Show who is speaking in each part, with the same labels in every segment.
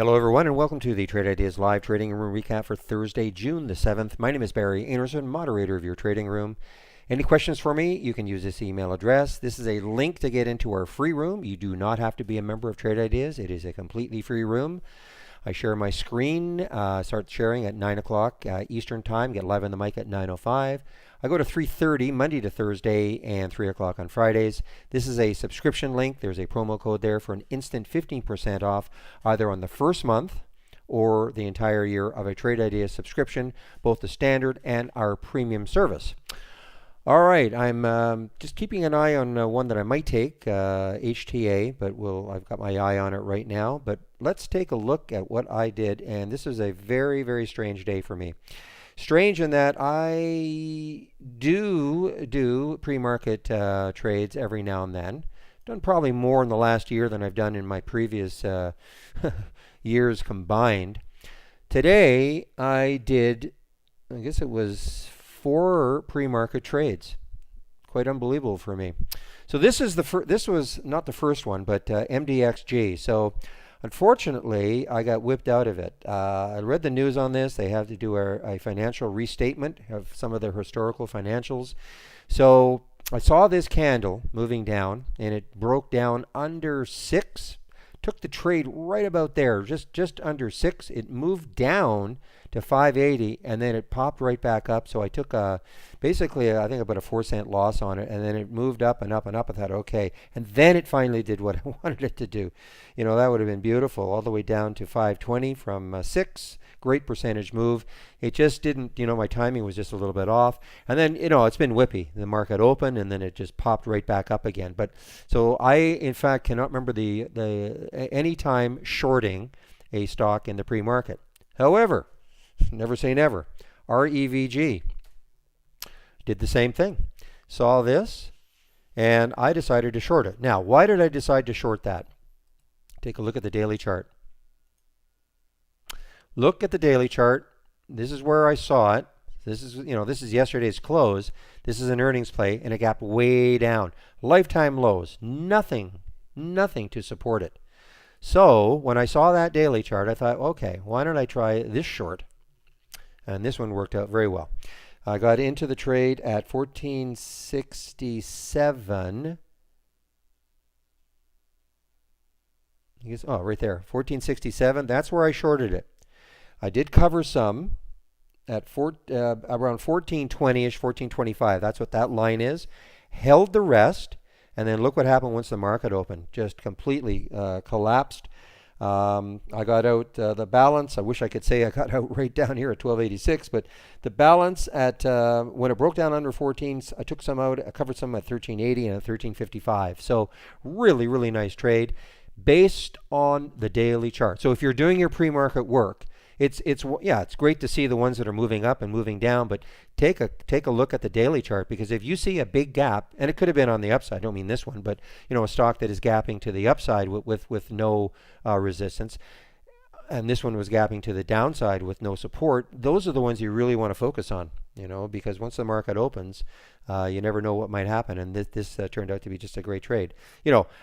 Speaker 1: Hello, everyone, and welcome to the Trade Ideas Live Trading Room recap for Thursday, June the 7th. My name is Barry Anderson, moderator of your trading room. Any questions for me? You can use this email address. This is a link to get into our free room. You do not have to be a member of Trade Ideas. It is a completely free room. I share my screen, start sharing at 9 o'clock Eastern Time, get live on the mic at 9:05. I go to 3:30 Monday to Thursday and 3 o'clock on Fridays. This is a subscription link. There's a promo code there for an instant 15% off either on the first month or the entire year of a Trade Ideas subscription, both the standard and our premium service. All right, I'm just keeping an eye on one that I might take, HTA, but I've got my eye on it right now. But let's take a look at what I did, and this is a very, very strange day for me. Strange in that I do pre-market trades every now and then. Done probably more in the last year than I've done in my previous years combined. Today I did, I guess it was 4 pre-market trades. Quite unbelievable for me. So this was not the first one, but MDXG. So unfortunately, I got whipped out of it. I read the news on this. They have to do a financial restatement of some of their historical financials. So I saw this candle moving down, and it broke down under 6. Took the trade right about there, just under 6. It moved down to 580, and then it popped right back up. So I took basically I think about a 4-cent loss on it, and then it moved up and up and up. I thought, okay, and then it finally did what I wanted it to do. You know, that would have been beautiful, all the way down to 520 from 6. Great percentage move. It just didn't, my timing was just a little bit off. And then, it's been whippy. The market opened, and then it just popped right back up again. But so I, in fact, cannot remember any time shorting a stock in the pre-market. However, never say never. REVG did the same thing. Saw this, and I decided to short it. Now, why did I decide to short that? Take a look at the daily chart. Look at the daily chart. This is where I saw it. This is yesterday's close. This is an earnings play, and a gap way down. Lifetime lows. Nothing to support it. So when I saw that daily chart, I thought, okay, why don't I try this short? And this one worked out very well. I got into the trade at 1467. Right there, 1467. That's where I shorted it. I did cover some at around 1420-ish, 1425. That's what that line is. Held the rest, and then look what happened once the market opened. Just completely collapsed. I got out the balance. I wish I could say I got out right down here at 1286, but the balance at when it broke down under 14, I took some out. I covered some at 1380 and at 1355. So really, really nice trade based on the daily chart. So if you're doing your pre-market work, it's great to see the ones that are moving up and moving down, but take a look at the daily chart, because if you see a big gap, and it could have been on the upside, I don't mean this one, but a stock that is gapping to the upside with no resistance, and this one was gapping to the downside with no support, those are the ones you really want to focus on, because once the market opens, you never know what might happen, and this turned out to be just a great trade.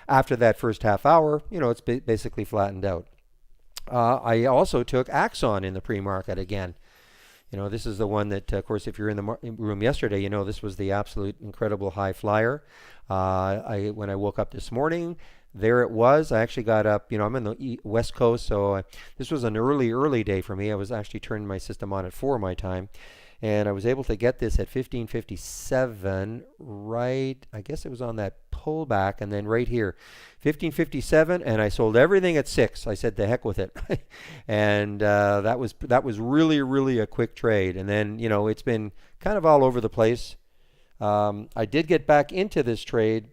Speaker 1: After that first half hour, it's basically flattened out. I also took Axon in the pre-market again. This is the one that, of course, if you're in the room yesterday, this was the absolute incredible high flyer. When I woke up this morning, there it was. I actually got up, I'm in the West Coast, so this was an early day for me. I was actually turning my system on at 4 my time. And I was able to get this at 1557, right, I guess it was on that pullback, and then right here, 1557, and I sold everything at 6. I said, the heck with it. And that was really, really a quick trade. And then, it's been kind of all over the place. I did get back into this trade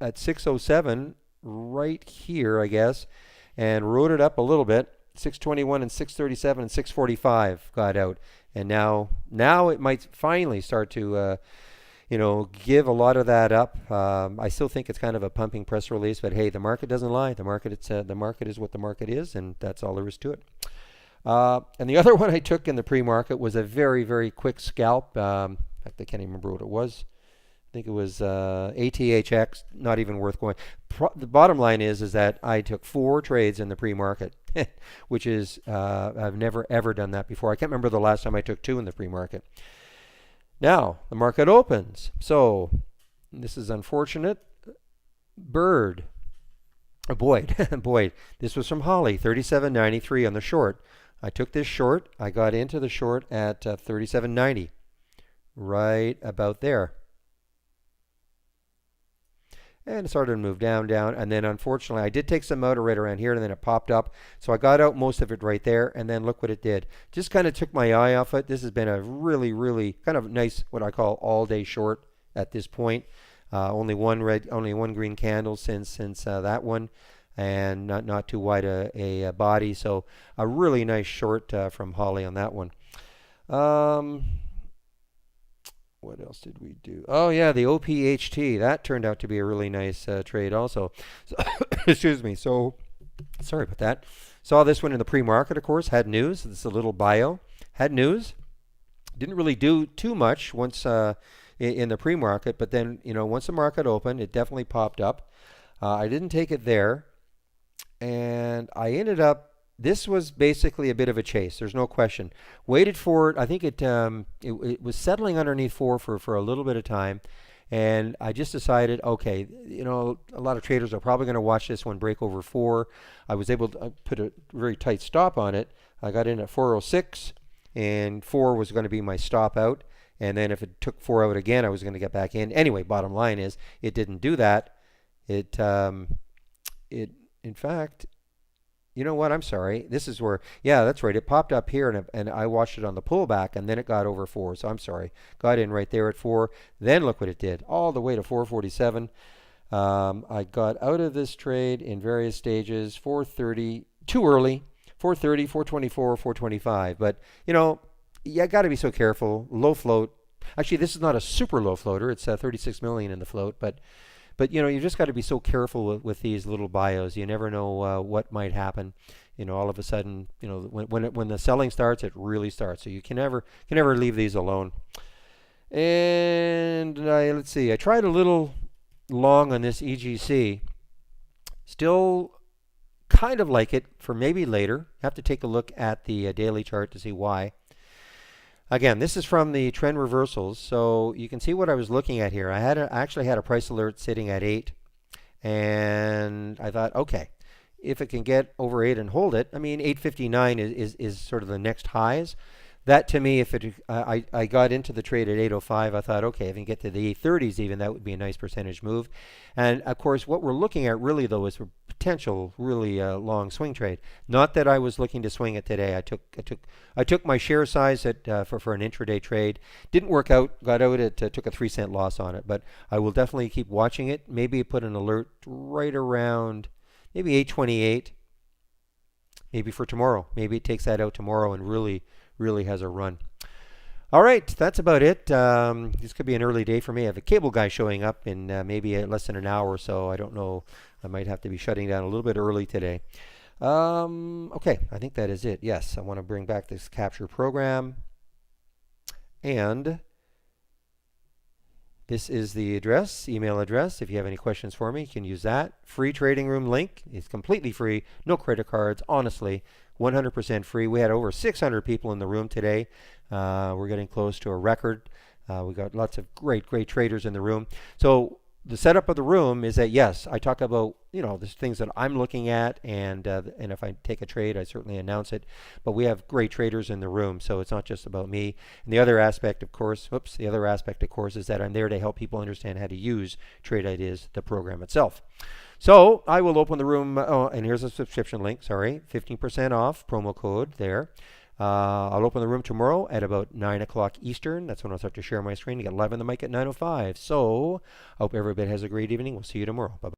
Speaker 1: at 607, right here, I guess, and rode it up a little bit. 621 and 637 and 645 got out. And now it might finally start to, give a lot of that up. I still think it's kind of a pumping press release, but hey, the market doesn't lie. The market is what the market is, and that's all there is to it. And the other one I took in the pre-market was a very, very quick scalp. In fact, I can't even remember what it was. think it was ATHX, not even worth going. The bottom line is that I took 4 trades in the pre-market, which is I've never ever done that before. I can't remember the last time I took 2 in the pre-market. Now the market opens. So this is unfortunate. Bird. Boyd. Boyd. This was from Holly, 37.93 on the short. I took this short. I got into the short at 37.90, right about there. And it started to move down, down, and then unfortunately I did take some out right around here, and then it popped up. So I got out most of it right there, and then look what it did. Just kind of took my eye off it. This has been a really, really kind of nice, what I call all-day short at this point. Only one green candle since that one, and not too wide a body. So a really nice short from Holly on that one. What else did we do? Oh yeah, the OPHT. That turned out to be a really nice trade also. So excuse me. So sorry about that. Saw this one in the pre-market, of course. Had news. This is a little bio. Had news. Didn't really do too much once in the pre-market, but then once the market opened, it definitely popped up. I didn't take it there, and I ended up. This was basically a bit of a chase. There's no question. Waited for it. I think it was settling underneath 4 for a little bit of time, and I just decided, okay, a lot of traders are probably going to watch this one break over 4. I was able to put a very tight stop on it. I got in at 406, and 4 was going to be my stop out. And then if it took 4 out again, I was going to get back in. Anyway, bottom line is it didn't do that. In fact. You know what? I'm sorry. This is where, yeah, that's right. It popped up here, and I watched it on the pullback, and then it got over 4. So I'm sorry. Got in right there at 4. Then look what it did, all the way to 447. I got out of this trade in various stages. 430, too early. 430, 424, 425. But you got to be so careful. Low float. Actually, this is not a super low floater. It's 36 million in the float, but you just got to be so careful with these little bios. You never know what might happen. All of a sudden, when the selling starts, it really starts. So you can never leave these alone. And let's see. I tried a little long on this EGC. Still kind of like it for maybe later. Have to take a look at the daily chart to see why. Again, this is from the trend reversals, so you can see what I was looking at here. I actually had a price alert sitting at 8, and I thought, okay, if it can get over 8 and hold it, I mean, 859 is sort of the next highs. That to me, if I got into the trade at 805, I thought, okay, if I can get to the 830s even, that would be a nice percentage move. And of course, what we're looking at really though is a potential really long swing trade. Not that I was looking to swing it today. I took my share size for an intraday trade. Didn't work out. Got out it. Took a 3-cent loss on it. But I will definitely keep watching it. Maybe put an alert right around maybe 828. Maybe for tomorrow. Maybe it takes that out tomorrow and really has a run. All right, that's about it. This could be an early day for me. I have a cable guy showing up in maybe less than an hour or so. I don't know. I might have to be shutting down a little bit early today. Okay, I think that is it. Yes, I want to bring back this capture program. And this is the email address. If you have any questions for me, you can use that. Free trading room link. It's completely free. No credit cards, honestly. 100% free. We had over 600 people in the room today. We're getting close to a record. We got lots of great traders in the room. So the setup of the room is that, yes, I talk about, the things that I'm looking at, and if I take a trade, I certainly announce it. But we have great traders in the room, so it's not just about me. And the other aspect, of course, is that I'm there to help people understand how to use Trade Ideas, the program itself. So I will open the room. Oh, and here's a subscription link. Sorry, 15% off promo code there. I'll open the room tomorrow at about 9 o'clock Eastern. That's when I'll start to share my screen. You get live on the mic at 9:05. So I hope everybody has a great evening. We'll see you tomorrow. Bye-bye.